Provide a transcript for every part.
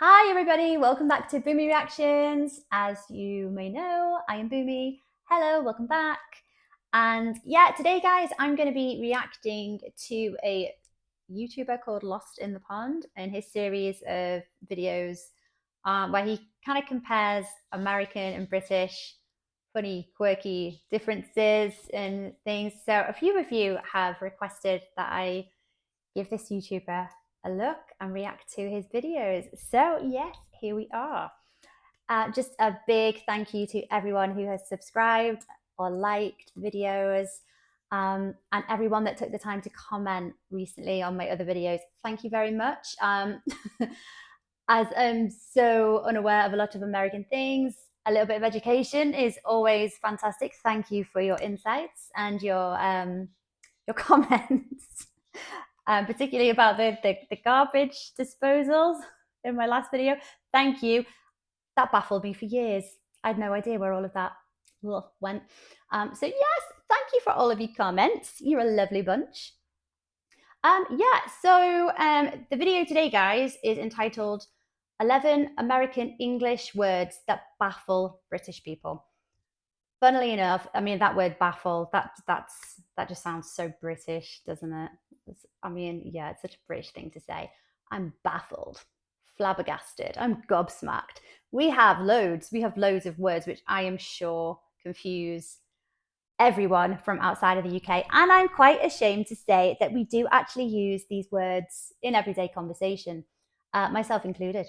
Hi everybody, welcome back to Boomy Reactions. As you may know, I am Boomy. Hello, welcome back. And yeah, today guys, I'm going to be reacting to a YouTuber called Lost in the Pond and his series of videos where he kind of compares American and British funny, quirky differences and things. So a few of you have requested that I give this YouTuber a look and react to his videos. So yes, here we are. Just a big thank you to everyone who has subscribed or liked the videos, and everyone that took the time to comment recently on my other videos. Thank you very much. As I'm so unaware of a lot of American things, a little bit of education is always fantastic. Thank you for your insights and your comments. Particularly about the garbage disposals in my last video. Thank you. That baffled me for years. I had no idea where all of that went. So yes, thank you for all of your comments. You're a lovely bunch. The video today, guys, is entitled 11 American English Words That Baffle British People. Funnily enough, I mean, that word baffle, that just sounds so British, doesn't it? Yeah, it's such a British thing to say. I'm baffled, flabbergasted, I'm gobsmacked. We have loads of words which I am sure confuse everyone from outside of the UK. And I'm quite ashamed to say that we do actually use these words in everyday conversation, myself included.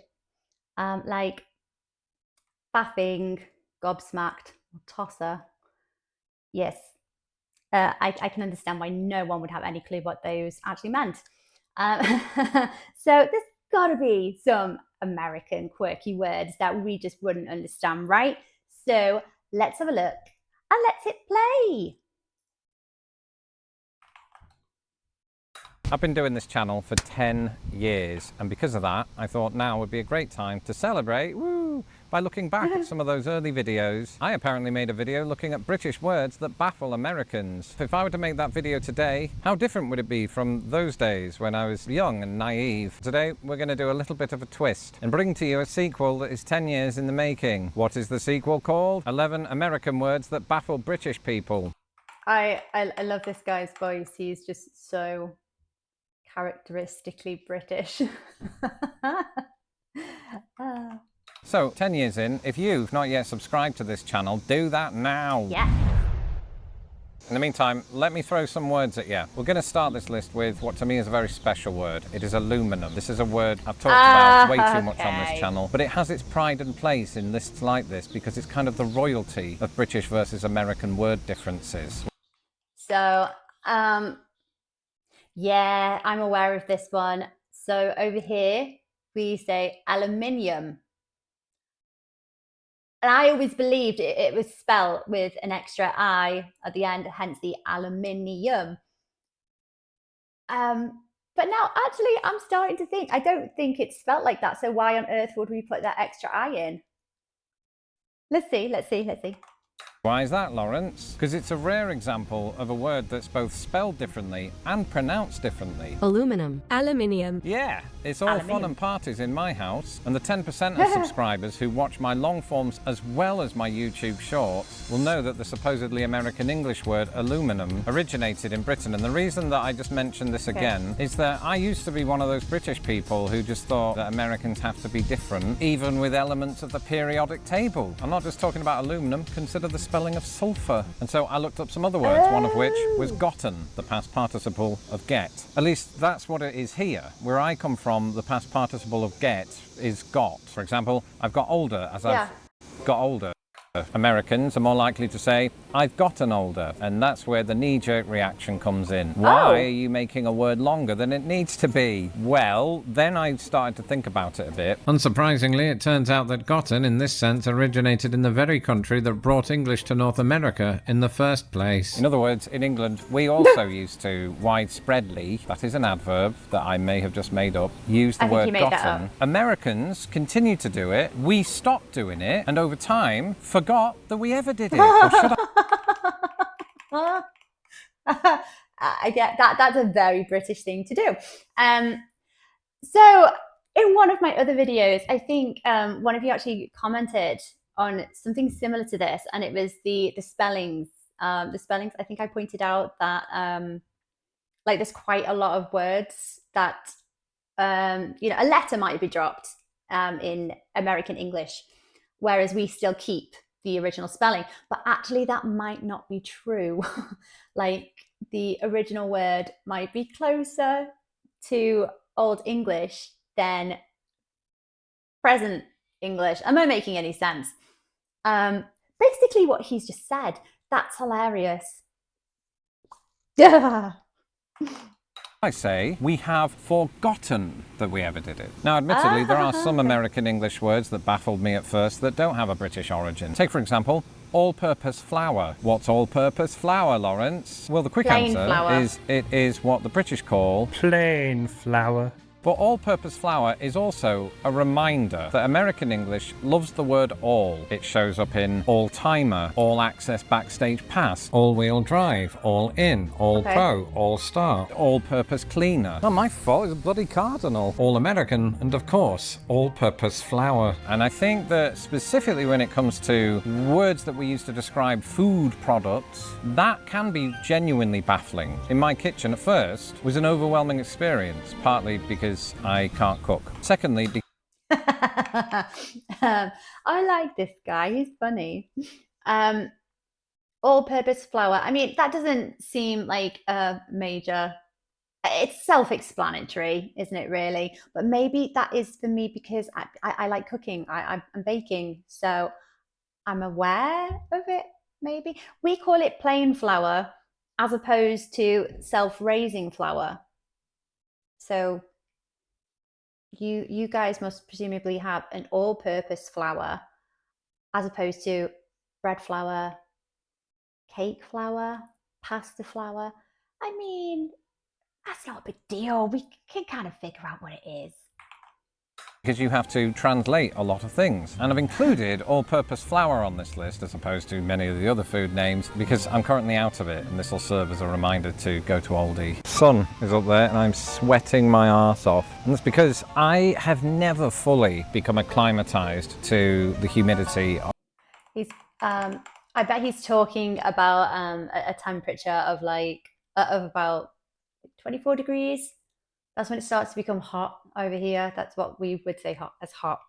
Like baffing, gobsmacked, tosser. Yes, I can understand why no one would have any clue what those actually meant. So there's got to be some American quirky words that we just wouldn't understand, right? So let's have a look and let's hit play. I've been doing this channel for 10 years, and because of that, I thought now would be a great time to celebrate, by looking back at some of those early videos. I apparently made a video looking at British words that baffle Americans. If I were to make that video today, how different would it be from those days when I was young and naive? Today, we're going to do a little bit of a twist and bring to you a sequel that is 10 years in the making. What is the sequel called? 11 American Words That Baffle British People. I love this guy's voice. He's just so characteristically British. So, 10 years in, if you've not yet subscribed to this channel, do that now. Yeah. In the meantime, let me throw some words at you. We're going to start this list with what to me is a very special word. It is aluminum. This is a word I've talked about way too much on this channel, but it has its pride and place in lists like this because it's kind of the royalty of British versus American word differences. So, yeah, I'm aware of this one. So over here, we say aluminium. And I always believed it was spelt with an extra I at the end, hence the aluminium. But now actually I'm starting to think, I don't think it's spelt like that. So why on earth would we put that extra I in? Let's see. Why is that, Lawrence? Because it's a rare example of a word that's both spelled differently and pronounced differently. Aluminum. Aluminium. Yeah, it's all fun and parties in my house, and the 10% of subscribers who watch my long forms as well as my YouTube shorts will know that the supposedly American English word aluminum originated in Britain. And the reason that I just mentioned this again is that I used to be one of those British people who just thought that Americans have to be different, even with elements of the periodic table. I'm not just talking about aluminum, consider the spelling of sulfur. And so I looked up some other words, one of which was gotten, the past participle of get. At least that's what it is here. Where I come from, the past participle of get is got. For example, I've got older as I've got older. Americans are more likely to say, I've gotten older, and that's where the knee-jerk reaction comes in. Why are you making a word longer than it needs to be? Well, then I started to think about it a bit. Unsurprisingly, it turns out that gotten, in this sense, originated in the very country that brought English to North America in the first place. In other words, in England, we also used to widespreadly, that is an adverb that I may have just made up, use the word gotten. Americans continue to do it, we stopped doing it, and over time, forgot that we ever did it. Or should I get that. That's a very British thing to do. So in one of my other videos, I think one of you actually commented on something similar to this, and it was the spellings. The spellings. I think I pointed out that like there's quite a lot of words that a letter might be dropped in American English, whereas we still keep the original spelling. But actually, that might not be true. Like the original word might be closer to Old English than present English. Am I making any sense? Basically, what he's just said. That's hilarious. Yeah. I say we have forgotten that we ever did it. Now, admittedly, there are some American English words that baffled me at first that don't have a British origin. Take, for example, all-purpose flour. What's all-purpose flour, Lawrence? Well, the quick answer is it is what the British call plain flour. But all-purpose flour is also a reminder that American English loves the word all. It shows up in all-timer, all-access backstage pass, all-wheel drive, all-in, all-pro, all-star, all-purpose cleaner. Not my fault, it's a bloody cardinal. All-American, and of course, all-purpose flour. And I think that specifically when it comes to words that we use to describe food products, that can be genuinely baffling. In my kitchen at first was an overwhelming experience, partly because I can't cook. Secondly, I like this guy. He's funny. All-purpose flour. I mean, that doesn't seem like a major. It's self-explanatory, isn't it? Really, but maybe that is for me because I like cooking. I'm baking, so I'm aware of it. Maybe we call it plain flour as opposed to self-raising flour. So you guys must presumably have an all-purpose flour as opposed to bread flour, cake flour, pasta flour. I mean, that's not a big deal. We can kind of figure out what it is. Because you have to translate a lot of things. And I've included all-purpose flour on this list as opposed to many of the other food names because I'm currently out of it, and this will serve as a reminder to go to Aldi. Sun is up there and I'm sweating my arse off. And that's because I have never fully become acclimatized to the humidity. I bet he's talking about a temperature of of about 24 degrees. That's when it starts to become hot over here. That's what we would say hot as hot.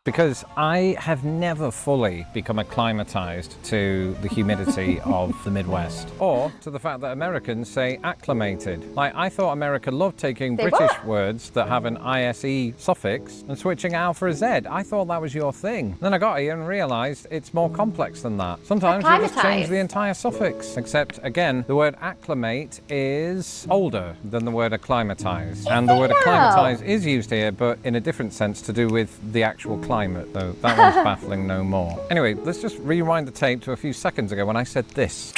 Because I have never fully become acclimatized to the humidity of the Midwest, or to the fact that Americans say acclimated. Like, I thought America loved taking British words that have an ISE suffix and switching out for a Z. I thought that was your thing. Then I got here and realized it's more complex than that. Sometimes you just change the entire suffix. Except, again, the word acclimate is older than the word acclimatize. And the word acclimatize is used here, but in a different sense to do with the actual climate, though that one's baffling no more. Anyway, let's just rewind the tape to a few seconds ago when I said this.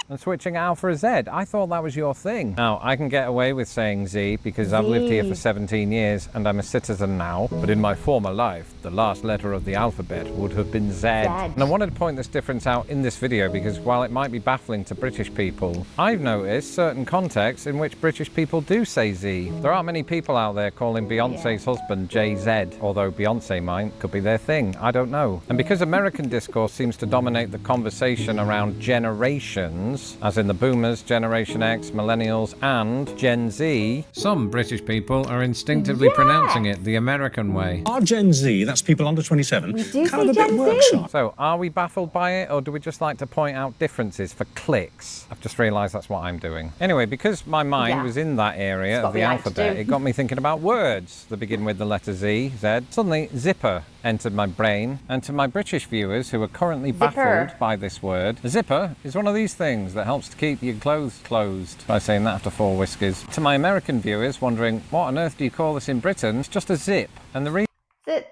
And switching out for a Z. I thought that was your thing. Now, I can get away with saying Z because I've lived here for 17 years and I'm a citizen now. But in my former life, the last letter of the alphabet would have been Z. And I wanted to point this difference out in this video because while it might be baffling to British people, I've noticed certain contexts in which British people do say Z. There aren't many people out there calling Beyonce's husband JZ, although Beyonce might, could be their thing, I don't know. And because American discourse seems to dominate the conversation around generations, as in the boomers, Generation X, millennials, and Gen Z, some British people are instinctively pronouncing it the American way. Our Gen Z, that's people under 27, we do kind of say a bit Gen Z. workshop. So, are we baffled by it, or do we just like to point out differences for clicks? I've just realised that's what I'm doing. Anyway, because my mind was in that area of the alphabet, it got me thinking about words that begin with the letter Z, Z. Suddenly, zipper entered my brain, and to my British viewers who are currently baffled by this word, a zipper is one of these things that helps to keep your clothes closed. By saying that after 4 whiskies. To my American viewers wondering, what on earth do you call this in Britain? It's just a zip. And the reason that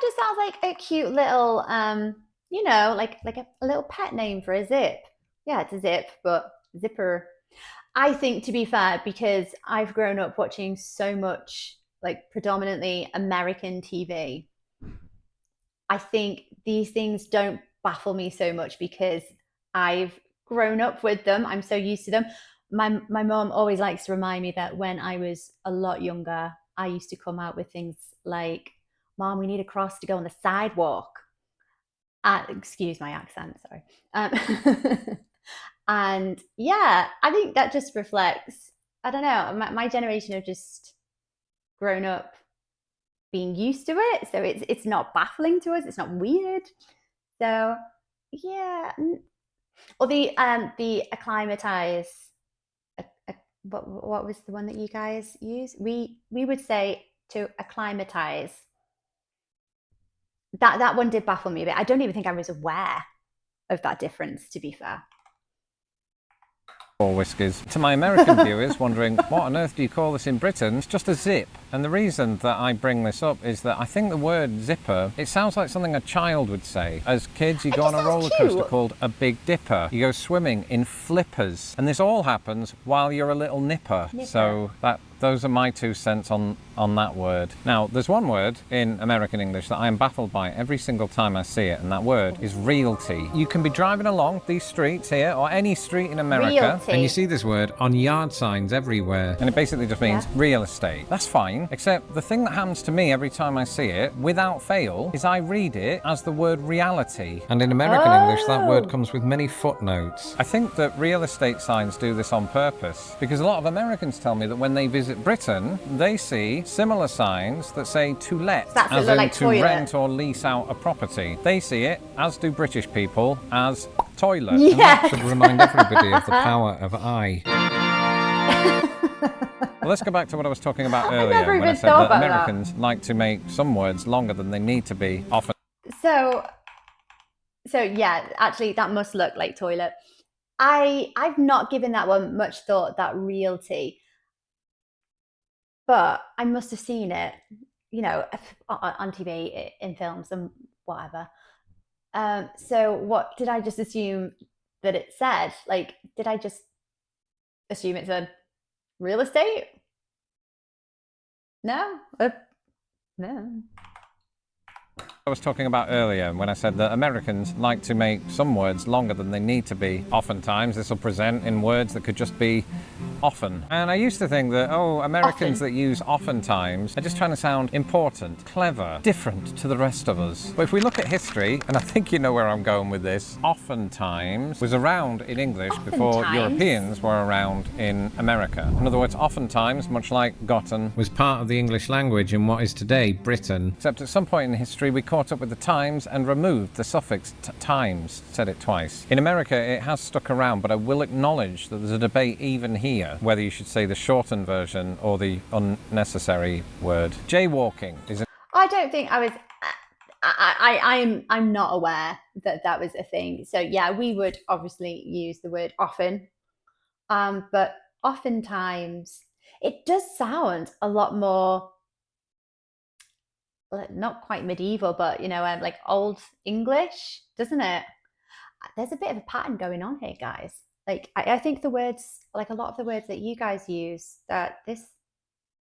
just sounds like a cute little, you know, like a little pet name for a zip. Yeah, it's a zip, but zipper. I think, to be fair, because I've grown up watching so much, like, predominantly American TV, I think these things don't baffle me so much because I've grown up with them. I'm so used to them. my mom always likes to remind me that when I was a lot younger, I used to come out with things like, "Mom, we need a cross to go on the sidewalk." Excuse my accent, sorry. And yeah, I think that just reflects, I don't know, my generation have just grown up being used to it, so it's not baffling to us, it's not weird. So yeah, or the acclimatize. What was the one that you guys use? We would say to acclimatize. That one did baffle me a bit. I don't even think I was aware of that difference, to be fair. Or whiskies. To my American viewers wondering, what on earth do you call this in Britain? It's just a zip. And the reason that I bring this up is that I think the word zipper, it sounds like something a child would say. As kids, you go on a roller coaster called a Big Dipper. You go swimming in flippers. And this all happens while you're a little nipper. So those are my 2 cents on that word. Now, there's one word in American English that I am baffled by every single time I see it, and that word is realty. You can be driving along these streets here, or any street in America, and you see this word on yard signs everywhere, and it basically just means real estate. That's fine, except the thing that happens to me every time I see it, without fail, is I read it as the word reality. And in American English, that word comes with many footnotes. I think that real estate signs do this on purpose, because a lot of Americans tell me that when they visit Britain, they see similar signs that say to let, as in like to rent or lease out a property. They see it, as do British people, as toilet. Yeah. And that should remind everybody of the power of I. Well, let's go back to what I was talking about earlier when I said that Americans like to make some words longer than they need to be often. So yeah, actually that must look like toilet. I've not given that one much thought, that realty. But I must have seen it, you know, on TV, in films and whatever. So what did I just assume that it said? Like, did I just assume it said real estate? No, no. I was talking about earlier when I said that Americans like to make some words longer than they need to be. Oftentimes this will present in words that could just be often. And I used to think that, Americans that use oftentimes are just trying to sound important, clever, different to the rest of us. But if we look at history, and I think you know where I'm going with this, oftentimes was around in English before Europeans were around in America. In other words, oftentimes, much like gotten, was part of the English language in what is today Britain. Except at some point in history we caught up with the times and removed the suffix times, said it twice. In America it has stuck around, but I will acknowledge that there's a debate even here whether you should say the shortened version or the unnecessary word. Jaywalking is I don't think I was. I'm not aware that that was a thing. So yeah, we would obviously use the word often, but oftentimes it does sound a lot more, not quite medieval, but like old English, doesn't it? There's a bit of a pattern going on here, guys. Like I think the words, like a lot of the words that you guys use, that this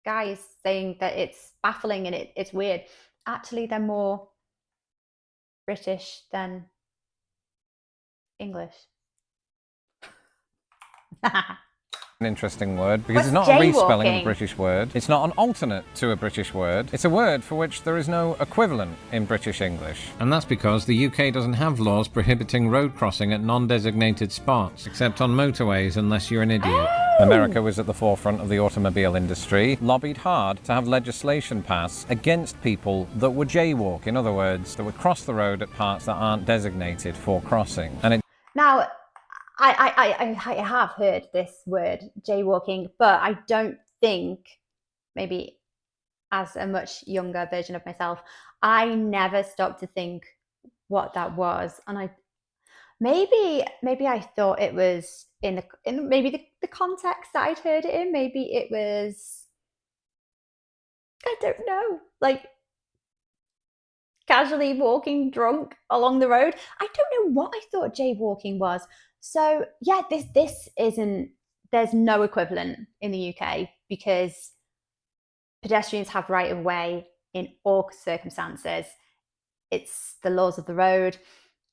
guy is saying that it's baffling and it's weird, actually they're more British than English. an interesting word because it's not a respelling of a British word. It's not an alternate to a British word. It's a word for which there is no equivalent in British English. And that's because the UK doesn't have laws prohibiting road crossing at non-designated spots, except on motorways unless you're an idiot. America was at the forefront of the automobile industry, lobbied hard to have legislation passed against people that would jaywalk, in other words, that would cross the road at parts that aren't designated for crossing. And now, I have heard this word, jaywalking, but I don't think, maybe as a much younger version of myself, I never stopped to think what that was. And maybe I thought it was in maybe the context that I'd heard it in. Maybe it was, I don't know, like casually walking drunk along the road. I don't know what I thought jaywalking was. So yeah, this isn't, there's no equivalent in the UK because pedestrians have right of way in all circumstances. It's the laws of the road.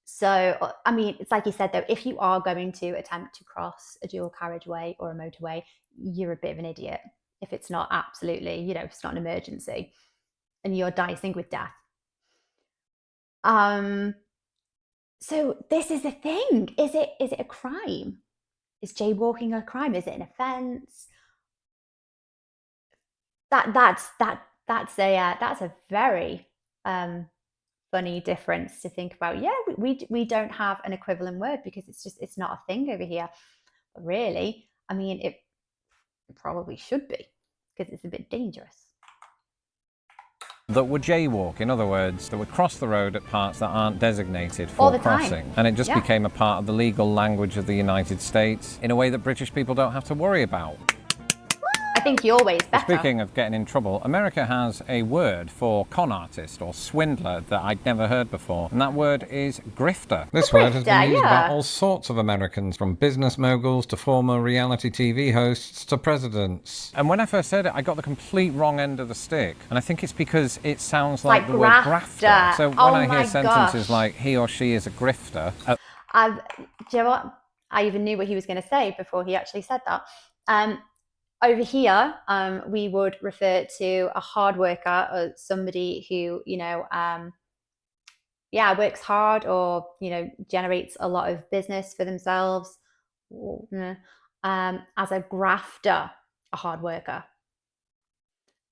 So, I mean, it's like you said, though, if you are going to attempt to cross a dual carriageway or a motorway, you're a bit of an idiot if it's not absolutely, if it's not an emergency and you're dicing with death. So this is the thing. Is it a crime? Is jaywalking a crime? Is it an offence? That's a very funny difference to think about. Yeah, we don't have an equivalent word because it's not a thing over here. But really, I mean, it probably should be because it's a bit dangerous. That would jaywalk, in other words, that would cross the road at parts that aren't designated for crossing. And it just became a part of the legal language of the United States in a way that British people don't have to worry about. I think you're always better. Speaking of getting in trouble, America has a word for con artist or swindler that I'd never heard before, and that word is grifter. This word has been used about all sorts of Americans, from business moguls to former reality TV hosts to presidents. And when I first heard it, I got the complete wrong end of the stick, and I think it's because it sounds like the word grafter. So when I hear sentences like he or she is a grifter... do you know what? I even knew what he was going to say before he actually said that. Over here, we would refer to a hard worker or somebody who, works hard or, generates a lot of business for themselves, as a grafter, a hard worker.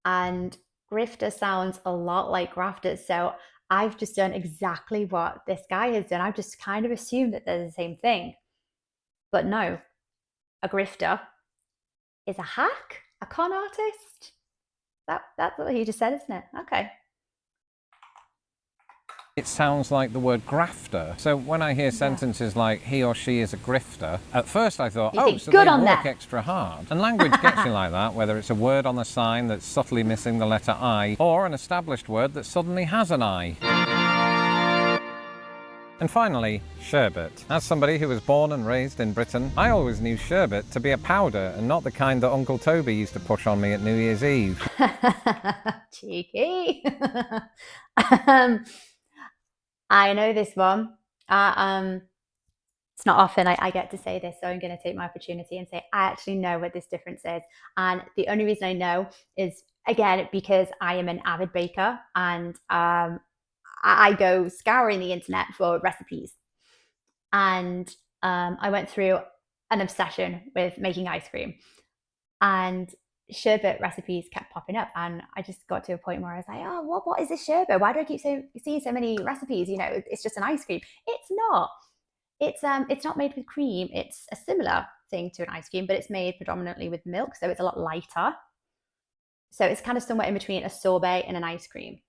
And grifter sounds a lot like grafters. So I've just done exactly what this guy has done. I've just kind of assumed that they're the same thing. But no, a grifter is a hack, a con artist. That's what he just said, isn't it? Okay. It sounds like the word grafter. So when I hear sentences like he or she is a grifter, at first I thought, so they work extra hard. And language gets you like that, whether it's a word on the sign that's subtly missing the letter I, or an established word that suddenly has an I. And finally, sherbet. As somebody who was born and raised in Britain, I always knew sherbet to be a powder and not the kind that Uncle Toby used to push on me at New Year's Eve. Cheeky. I know this one. It's not often I get to say this, so I'm going to take my opportunity and say I actually know what this difference is. And the only reason I know is, again, because I am an avid baker and I go scouring the internet for recipes. And I went through an obsession with making ice cream. And sherbet recipes kept popping up, and I just got to a point where I was like, oh, what is this sherbet? Why do I keep seeing so many recipes? It's just an ice cream. It's not. It's not made with cream. It's a similar thing to an ice cream, but it's made predominantly with milk, so it's a lot lighter. So it's kind of somewhere in between a sorbet and an ice cream.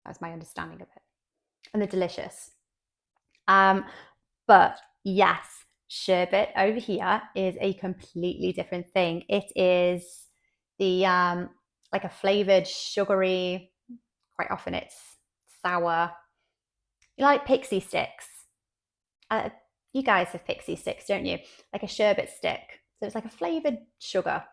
That's my understanding of it. And they're delicious. But yes, sherbet over here is a completely different thing. It is the like a flavored, sugary, quite often it's sour. You like pixie sticks. You guys have pixie sticks, don't you? Like a sherbet stick. So it's like a flavored sugar.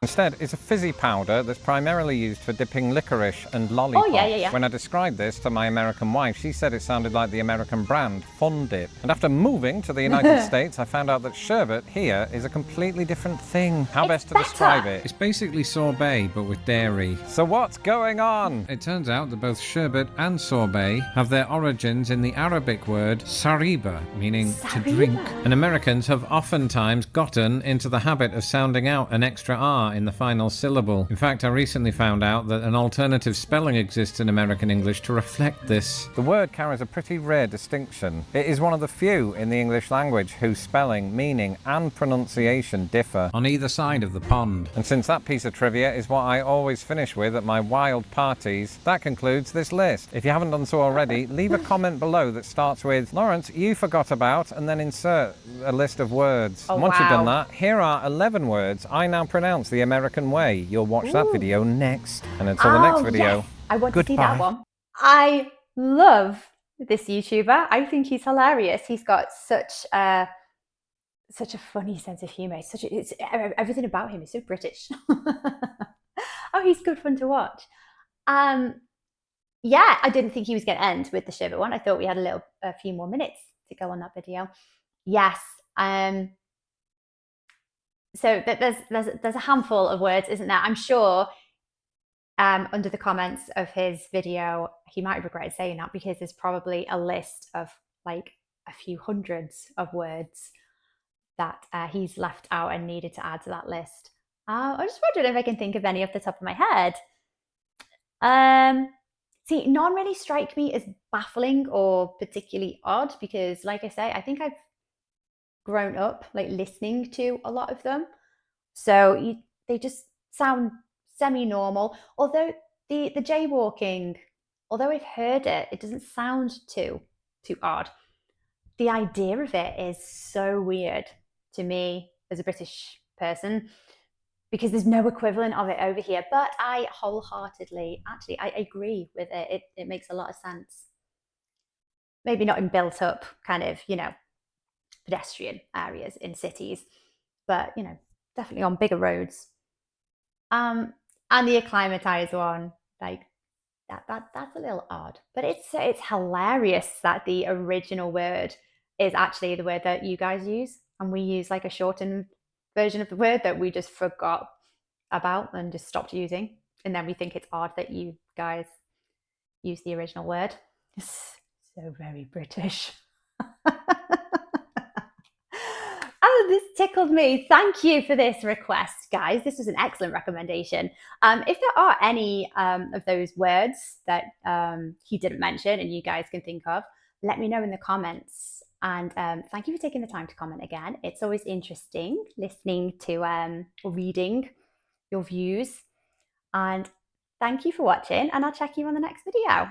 Instead, it's a fizzy powder that's primarily used for dipping licorice and lollipops. Oh, yeah. When I described this to my American wife, she said it sounded like the American brand Fun Dip. And after moving to the United States, I found out that sherbet here is a completely different thing. How best to describe it? It's basically sorbet, but with dairy. So what's going on? It turns out that both sherbet and sorbet have their origins in the Arabic word sariba, meaning to drink. And Americans have oftentimes gotten into the habit of sounding out an extra R in the final syllable. In fact, I recently found out that an alternative spelling exists in American English to reflect this. The word carries a pretty rare distinction. It is one of the few in the English language whose spelling, meaning, and pronunciation differ on either side of the pond. And since that piece of trivia is what I always finish with at my wild parties, that concludes this list. If you haven't done so already, leave a comment below that starts with, Lawrence, you forgot about, and then insert a list of words. And once you've done that, here are 11 words I now pronounce the American way. You'll watch that video next. And until the next video, yes. I want to see that one. I love this YouTuber. I think he's hilarious. He's got such a funny sense of humor. Everything about him is so British. Oh, he's good fun to watch. yeah, I didn't think he was going to end with the Sherbet one. I thought we had a few more minutes to go on that video. Yes. So there's a handful of words, isn't there? I'm sure under the comments of his video, he might have regretted saying that, because there's probably a list of like a few hundreds of words that he's left out and needed to add to that list. I just wondered if I can think of any off the top of my head. See, none really strike me as baffling or particularly odd, because, like I say, I think I've grown up like listening to a lot of them, so they just sound semi-normal. Although the jaywalking, although I've heard it, it doesn't sound too odd. The idea of it is so weird to me as a British person, because there's no equivalent of it over here. But I wholeheartedly, actually, I agree with it. It makes a lot of sense. Maybe not in built up kind of, pedestrian areas in cities, but, definitely on bigger roads. And the acclimatized one, like that's a little odd, but it's hilarious that the original word is actually the word that you guys use, and we use like a shortened version of the word that we just forgot about and just stopped using, and then we think it's odd that you guys use the original word. It's so very British. Oh, this tickled me. Thank you for this request, guys. This was an excellent recommendation. If there are any of those words that he didn't mention and you guys can think of, let me know in the comments. And thank you for taking the time to comment again. It's always interesting listening to or reading your views. And thank you for watching, and I'll check you on the next video.